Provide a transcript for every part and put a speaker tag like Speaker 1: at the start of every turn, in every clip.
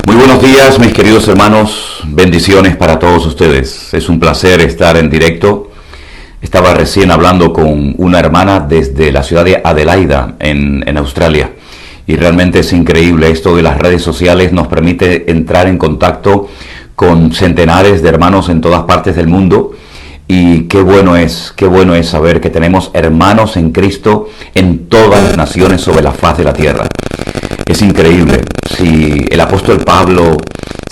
Speaker 1: Muy buenos días, mis queridos hermanos, bendiciones para todos ustedes. Es un placer estar en directo. Estaba recién hablando con una hermana desde la ciudad de Adelaida, en Australia. Y realmente es increíble, esto de las redes sociales nos permite entrar en contacto con centenares de hermanos en todas partes del mundo. Y qué bueno es saber que tenemos hermanos en Cristo en todas las naciones sobre la faz de la tierra. Es increíble. Si el apóstol Pablo,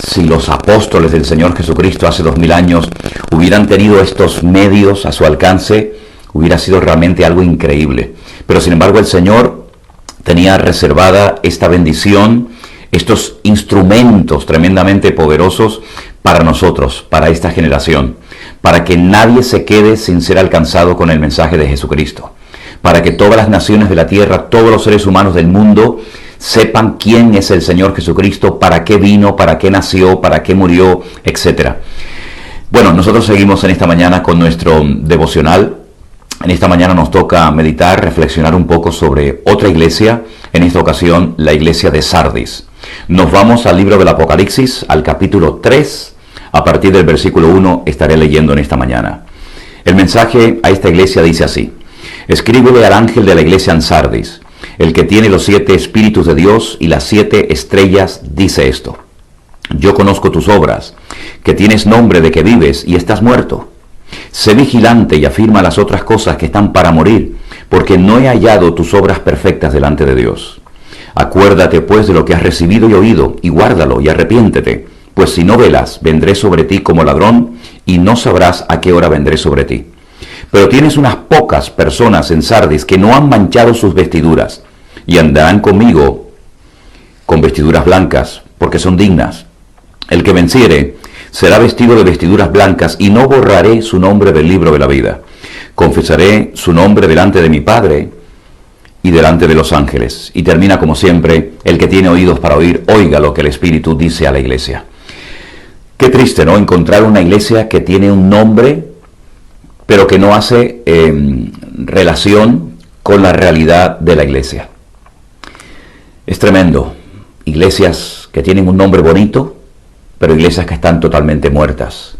Speaker 1: si los apóstoles del Señor Jesucristo hace 2000 años hubieran tenido estos medios a su alcance, hubiera sido realmente algo increíble. Pero sin embargo el Señor tenía reservada esta bendición, estos instrumentos tremendamente poderosos para nosotros, para esta generación, para que nadie se quede sin ser alcanzado con el mensaje de Jesucristo, para que todas las naciones de la tierra, todos los seres humanos del mundo, sepan quién es el Señor Jesucristo, para qué vino, para qué nació, para qué murió, etc. Bueno, nosotros seguimos en esta mañana con nuestro devocional. En esta mañana nos toca meditar, reflexionar un poco sobre otra iglesia, en esta ocasión la iglesia de Sardis. Nos vamos al libro del Apocalipsis, al capítulo 3, a partir del versículo 1 estaré leyendo en esta mañana. El mensaje a esta iglesia dice así: escríbele al ángel de la iglesia en Sardis, el que tiene los 7 espíritus de Dios y las 7 estrellas, dice esto: yo conozco tus obras, que tienes nombre de que vives y estás muerto. Sé vigilante y afirma las otras cosas que están para morir, porque no he hallado tus obras perfectas delante de Dios. Acuérdate pues de lo que has recibido y oído, y guárdalo y arrepiéntete, pues si no velas, vendré sobre ti como ladrón, y no sabrás a qué hora vendré sobre ti. Pero tienes unas pocas personas en Sardis que no han manchado sus vestiduras, y andarán conmigo con vestiduras blancas, porque son dignas. El que venciere será vestido de vestiduras blancas, y no borraré su nombre del libro de la vida. Confesaré su nombre delante de mi Padre y delante de los ángeles. Y termina como siempre: el que tiene oídos para oír, oiga lo que el Espíritu dice a la iglesia. Qué triste, ¿no?, encontrar una iglesia que tiene un nombre, pero que no hace relación con la realidad de la iglesia. Es tremendo. Iglesias que tienen un nombre bonito, pero iglesias que están totalmente muertas.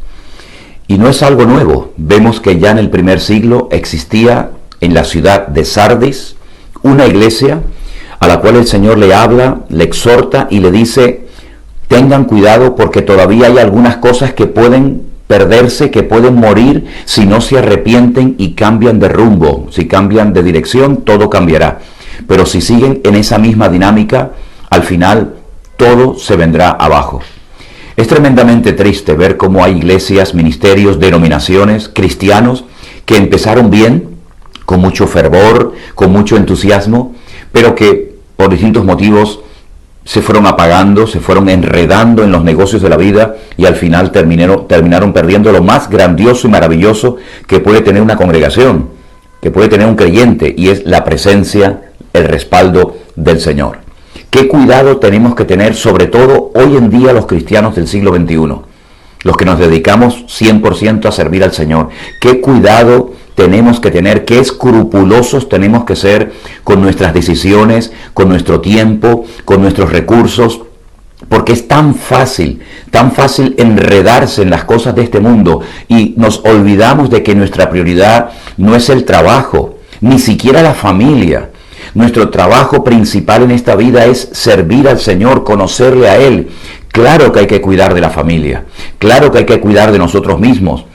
Speaker 1: Y no es algo nuevo. Vemos que ya en el primer siglo existía en la ciudad de Sardis una iglesia a la cual el Señor le habla, le exhorta y le dice: tengan cuidado porque todavía hay algunas cosas que pueden perderse, que pueden morir si no se arrepienten y cambian de rumbo. Si cambian de dirección, todo cambiará. Pero si siguen en esa misma dinámica, al final todo se vendrá abajo. Es tremendamente triste ver cómo hay iglesias, ministerios, denominaciones, cristianos que empezaron bien, con mucho fervor, con mucho entusiasmo, pero que por distintos motivos se fueron apagando, se fueron enredando en los negocios de la vida y al final terminaron perdiendo lo más grandioso y maravilloso que puede tener una congregación, que puede tener un creyente, y es la presencia, el respaldo del Señor. Qué cuidado tenemos que tener, sobre todo hoy en día los cristianos del siglo XXI, los que nos dedicamos 100% a servir al Señor. Qué cuidado tenemos que tener, qué escrupulosos tenemos que ser con nuestras decisiones, con nuestro tiempo, con nuestros recursos, porque es tan fácil enredarse en las cosas de este mundo y nos olvidamos de que nuestra prioridad no es el trabajo, ni siquiera la familia. Nuestro trabajo principal en esta vida es servir al Señor, conocerle a Él. Claro que hay que cuidar de la familia, claro que hay que cuidar de nosotros mismos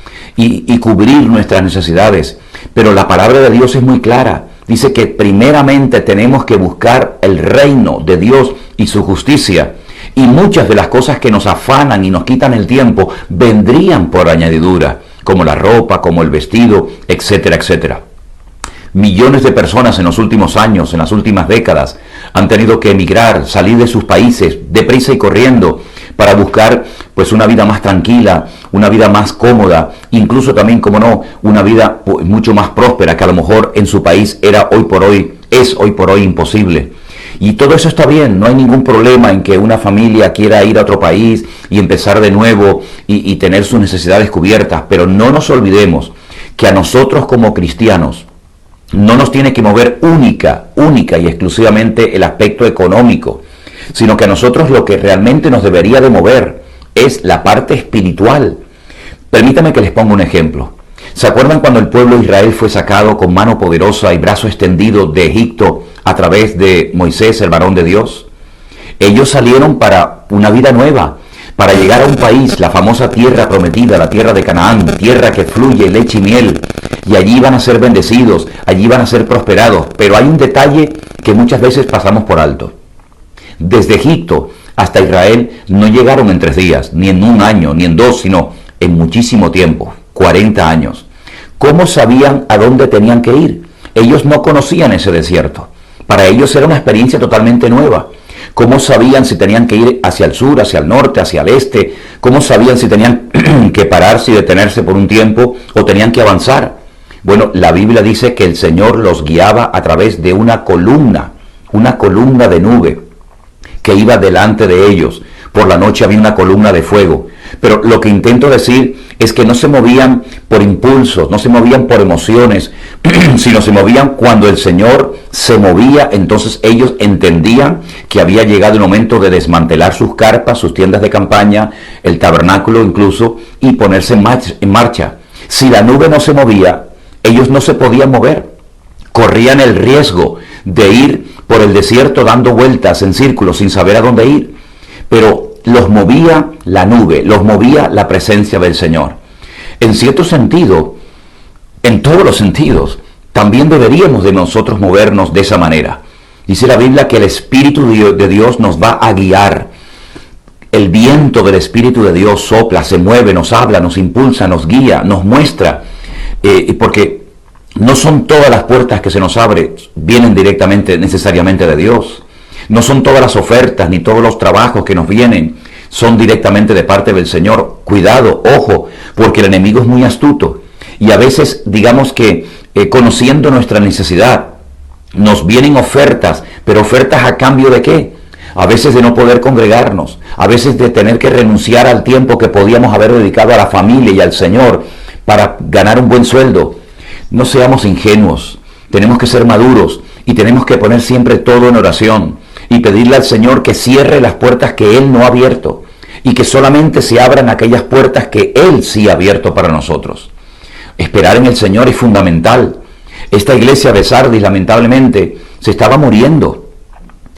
Speaker 1: y cubrir nuestras necesidades, pero la palabra de Dios es muy clara. Dice que primeramente tenemos que buscar el reino de Dios y su justicia, y muchas de las cosas que nos afanan y nos quitan el tiempo vendrían por añadidura, como la ropa, como el vestido, etcétera, etcétera. Millones de personas en los últimos años, en las últimas décadas, han tenido que emigrar, salir de sus países, deprisa y corriendo, para buscar pues una vida más tranquila, una vida más cómoda, incluso también, como no, una vida mucho más próspera, que a lo mejor en su país es hoy por hoy imposible. Y todo eso está bien, no hay ningún problema en que una familia quiera ir a otro país y empezar de nuevo y tener sus necesidades cubiertas, pero no nos olvidemos que a nosotros como cristianos no nos tiene que mover única y exclusivamente el aspecto económico, sino que a nosotros lo que realmente nos debería de mover es la parte espiritual. Permítame que les ponga un ejemplo. ¿Se acuerdan cuando el pueblo de Israel fue sacado con mano poderosa y brazo extendido de Egipto a través de Moisés, el varón de Dios? Ellos salieron para una vida nueva, para llegar a un país, la famosa tierra prometida, la tierra de Canaán, tierra que fluye leche y miel, y allí van a ser bendecidos, allí van a ser prosperados. Pero hay un detalle que muchas veces pasamos por alto. Desde Egipto hasta Israel no llegaron en 3 días, ni en un año, ni en 2, sino en muchísimo tiempo, 40 años. ¿Cómo sabían a dónde tenían que ir? Ellos no conocían ese desierto. Para ellos era una experiencia totalmente nueva. ¿Cómo sabían si tenían que ir hacia el sur, hacia el norte, hacia el este? ¿Cómo sabían si tenían que pararse y detenerse por un tiempo o tenían que avanzar? Bueno, la Biblia dice que el Señor los guiaba a través de una columna de nube que iba delante de ellos. Por la noche había una columna de fuego. Pero lo que intento decir es que no se movían por impulsos, no se movían por emociones, sino se movían cuando el Señor se movía. Entonces ellos entendían que había llegado el momento de desmantelar sus carpas, sus tiendas de campaña, el tabernáculo incluso, y ponerse en marcha. Si la nube no se movía, ellos no se podían mover. Corrían el riesgo de ir por el desierto dando vueltas en círculos sin saber a dónde ir. Pero los movía la nube, los movía la presencia del Señor. En cierto sentido, en todos los sentidos, también deberíamos de nosotros movernos de esa manera. Dice la Biblia que el Espíritu de Dios nos va a guiar. El viento del Espíritu de Dios sopla, se mueve, nos habla, nos impulsa, nos guía, nos muestra. Porque no son todas las puertas que se nos abren, vienen directamente, necesariamente de Dios. No son todas las ofertas ni todos los trabajos que nos vienen son directamente de parte del Señor. Cuidado, ojo, porque el enemigo es muy astuto. Y a veces, digamos que conociendo nuestra necesidad, nos vienen ofertas, pero ofertas a cambio de ¿qué? A veces de no poder congregarnos, a veces de tener que renunciar al tiempo que podíamos haber dedicado a la familia y al Señor para ganar un buen sueldo. No seamos ingenuos, tenemos que ser maduros y tenemos que poner siempre todo en oración y pedirle al Señor que cierre las puertas que Él no ha abierto y que solamente se abran aquellas puertas que Él sí ha abierto para nosotros. Esperar en el Señor es fundamental. Esta iglesia de Sardis, lamentablemente, se estaba muriendo.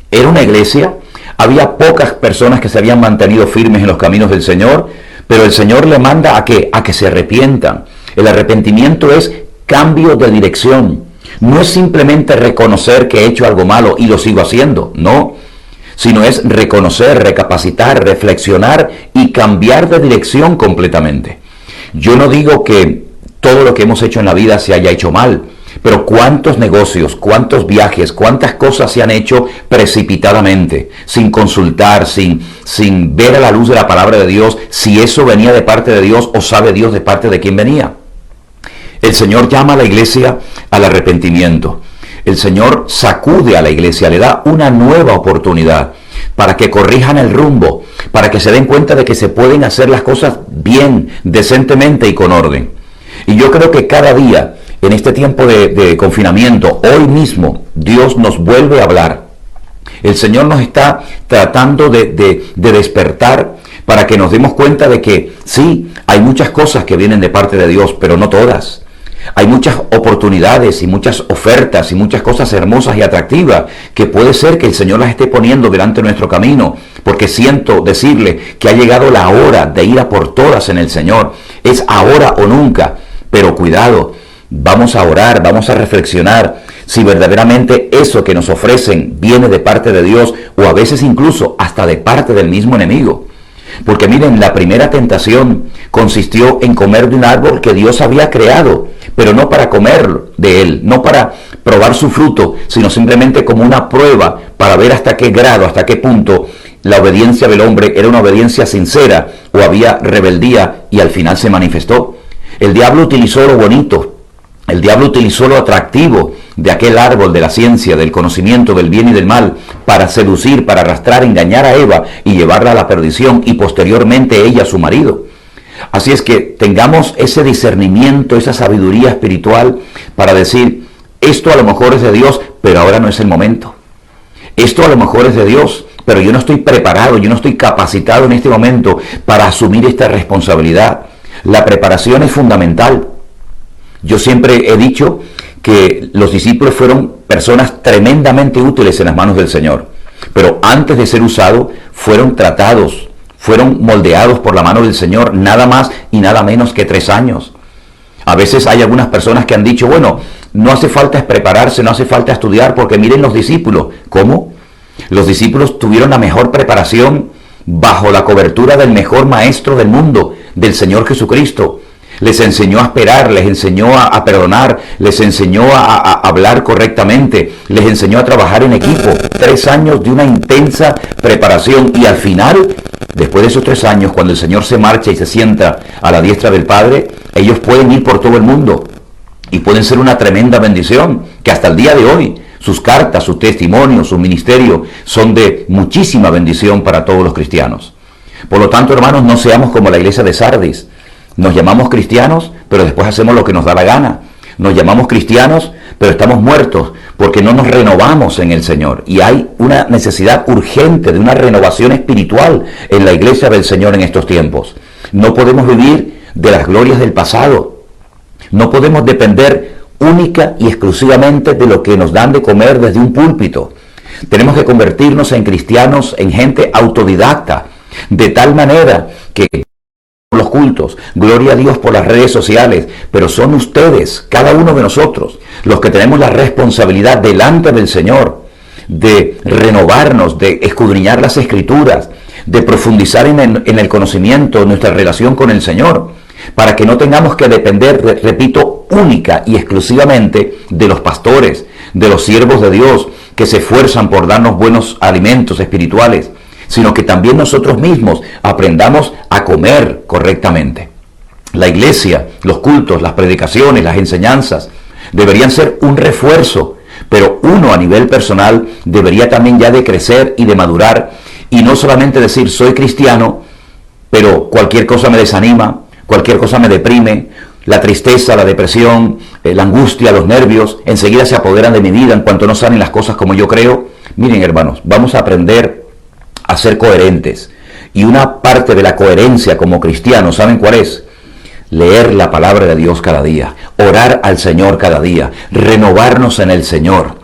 Speaker 1: Era una iglesia, había pocas personas que se habían mantenido firmes en los caminos del Señor, pero el Señor le manda ¿a qué? A que se arrepientan. El arrepentimiento es cambio de dirección. No es simplemente reconocer que he hecho algo malo y lo sigo haciendo, no, sino es reconocer, recapacitar, reflexionar y cambiar de dirección completamente. Yo no digo que todo lo que hemos hecho en la vida se haya hecho mal, pero cuántos negocios, cuántos viajes, cuántas cosas se han hecho precipitadamente, sin consultar, sin ver a la luz de la palabra de Dios, si eso venía de parte de Dios o sabe Dios de parte de quién venía. El Señor llama a la iglesia al arrepentimiento. El Señor sacude a la iglesia, le da una nueva oportunidad para que corrijan el rumbo, para que se den cuenta de que se pueden hacer las cosas bien, decentemente y con orden. Y yo creo que cada día, en este tiempo de confinamiento, hoy mismo, Dios nos vuelve a hablar. El Señor nos está tratando de despertar para que nos demos cuenta de que sí, hay muchas cosas que vienen de parte de Dios, pero no todas. Hay muchas oportunidades y muchas ofertas y muchas cosas hermosas y atractivas que puede ser que el Señor las esté poniendo delante de nuestro camino, porque siento decirle que ha llegado la hora de ir a por todas en el Señor. Es ahora o nunca, pero cuidado, vamos a orar, vamos a reflexionar si verdaderamente eso que nos ofrecen viene de parte de Dios o a veces incluso hasta de parte del mismo enemigo. Porque miren, la primera tentación consistió en comer de un árbol que Dios había creado, pero no para comer de él, no para probar su fruto, sino simplemente como una prueba para ver hasta qué grado, hasta qué punto la obediencia del hombre era una obediencia sincera o había rebeldía, y al final se manifestó. El diablo utilizó lo bonito, el diablo utilizó lo atractivo de aquel árbol de la ciencia, del conocimiento del bien y del mal, para seducir, para arrastrar, engañar a Eva y llevarla a la perdición, y posteriormente ella a su marido. Así es que tengamos ese discernimiento, esa sabiduría espiritual para decir, esto a lo mejor es de Dios, pero ahora no es el momento. esto a lo mejor es de Dios, pero yo no estoy preparado, yo no estoy capacitado en este momento para asumir esta responsabilidad. La preparación es fundamental. Yo siempre he dicho que los discípulos fueron personas tremendamente útiles en las manos del Señor, pero antes de ser usados fueron tratados, fueron moldeados por la mano del Señor, nada más y nada menos que 3 años. A veces hay algunas personas que han dicho, bueno, no hace falta prepararse, no hace falta estudiar, porque miren los discípulos. ¿Cómo? Los discípulos tuvieron la mejor preparación bajo la cobertura del mejor maestro del mundo, del Señor Jesucristo. Les enseñó a esperar, les enseñó a perdonar, les enseñó a hablar correctamente, les enseñó a trabajar en equipo. 3 años de una intensa preparación, y al final, después de esos 3 años, cuando el Señor se marcha y se sienta a la diestra del Padre, ellos pueden ir por todo el mundo y pueden ser una tremenda bendición, que hasta el día de hoy sus cartas, sus testimonios, su ministerio son de muchísima bendición para todos los cristianos. Por lo tanto, hermanos, no seamos como la iglesia de Sardis. Nos llamamos cristianos, pero después hacemos lo que nos da la gana. Nos llamamos cristianos, pero estamos muertos porque no nos renovamos en el Señor. Y hay una necesidad urgente de una renovación espiritual en la iglesia del Señor en estos tiempos. No podemos vivir de las glorias del pasado. No podemos depender única y exclusivamente de lo que nos dan de comer desde un púlpito. Tenemos que convertirnos en cristianos, en gente autodidacta, de tal manera que los cultos, gloria a Dios por las redes sociales, pero son ustedes, cada uno de nosotros, los que tenemos la responsabilidad delante del Señor de renovarnos, de escudriñar las Escrituras, de profundizar en el conocimiento de nuestra relación con el Señor, para que no tengamos que depender, repito, única y exclusivamente de los pastores, de los siervos de Dios, que se esfuerzan por darnos buenos alimentos espirituales, sino que también nosotros mismos aprendamos a comer correctamente. La iglesia, los cultos, las predicaciones, las enseñanzas deberían ser un refuerzo, pero uno a nivel personal debería también ya de crecer y de madurar, y no solamente decir soy cristiano, pero cualquier cosa me desanima, cualquier cosa me deprime, la tristeza, la depresión, la angustia, los nervios, enseguida se apoderan de mi vida en cuanto no salen las cosas como yo creo. Miren, hermanos, vamos a aprender a ser coherentes. Y una parte de la coherencia como cristianos, ¿saben cuál es? Leer la palabra de Dios cada día, orar al Señor cada día, renovarnos en el Señor.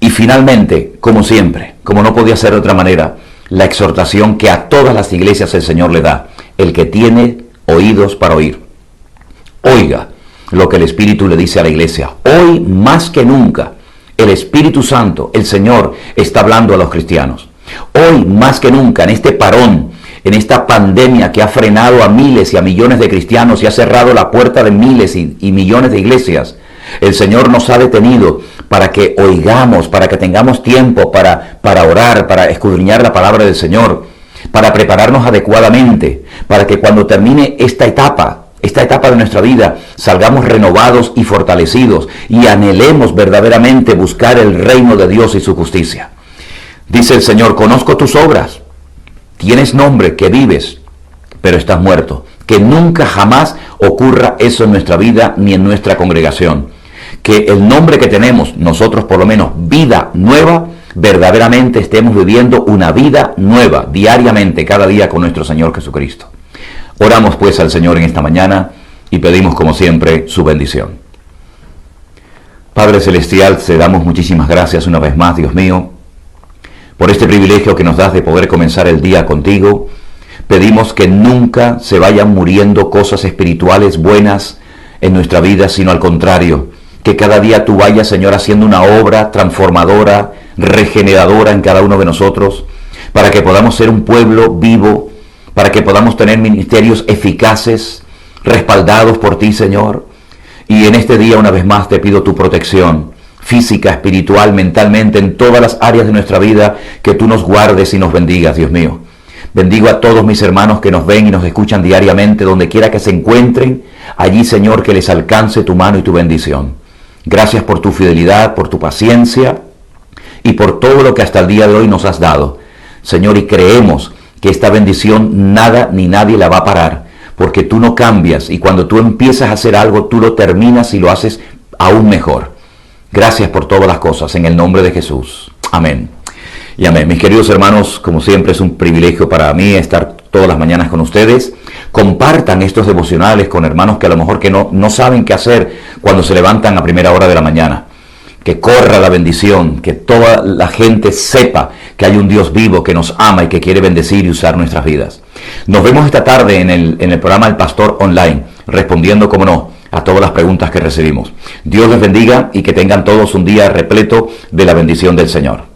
Speaker 1: Y finalmente, como siempre, como no podía ser de otra manera, la exhortación que a todas las iglesias el Señor le da: el que tiene oídos para oír, oiga lo que el Espíritu le dice a la iglesia. Hoy más que nunca, el Espíritu Santo, el Señor, está hablando a los cristianos. Hoy más que nunca, en este parón, en esta pandemia que ha frenado a miles y a millones de cristianos y ha cerrado la puerta de miles y millones de iglesias, el Señor nos ha detenido para que oigamos, para que tengamos tiempo para orar, para escudriñar la palabra del Señor, para prepararnos adecuadamente, para que cuando termine esta etapa de nuestra vida, salgamos renovados y fortalecidos y anhelemos verdaderamente buscar el reino de Dios y su justicia. Dice el Señor: conozco tus obras, tienes nombre, que vives, pero estás muerto. Que nunca jamás ocurra eso en nuestra vida ni en nuestra congregación. Que el nombre que tenemos, nosotros por lo menos, vida nueva, verdaderamente estemos viviendo una vida nueva, diariamente, cada día con nuestro Señor Jesucristo. Oramos pues al Señor en esta mañana y pedimos como siempre su bendición. Padre Celestial, te damos muchísimas gracias una vez más, Dios mío, por este privilegio que nos das de poder comenzar el día contigo. Pedimos que nunca se vayan muriendo cosas espirituales buenas en nuestra vida, sino al contrario, que cada día tú vayas, Señor, haciendo una obra transformadora, regeneradora en cada uno de nosotros, para que podamos ser un pueblo vivo, para que podamos tener ministerios eficaces, respaldados por ti, Señor. Y en este día, una vez más, te pido tu protección física, espiritual, mentalmente, en todas las áreas de nuestra vida, que tú nos guardes y nos bendigas, Dios mío. Bendigo a todos mis hermanos que nos ven y nos escuchan diariamente, donde quiera que se encuentren. Allí, Señor, que les alcance tu mano y tu bendición. Gracias por tu fidelidad, por tu paciencia y por todo lo que hasta el día de hoy nos has dado, Señor, y creemos que esta bendición nada ni nadie la va a parar, porque tú no cambias, y cuando tú empiezas a hacer algo, tú lo terminas y lo haces aún mejor. Gracias por todas las cosas, en el nombre de Jesús. Amén. Y amén. Mis queridos hermanos, como siempre es un privilegio para mí estar todas las mañanas con ustedes. Compartan estos devocionales con hermanos que a lo mejor que no saben qué hacer cuando se levantan a primera hora de la mañana. Que corra la bendición, que toda la gente sepa que hay un Dios vivo que nos ama y que quiere bendecir y usar nuestras vidas. Nos vemos esta tarde en el programa El Pastor Online, respondiendo, como no, a todas las preguntas que recibimos. Dios les bendiga y que tengan todos un día repleto de la bendición del Señor.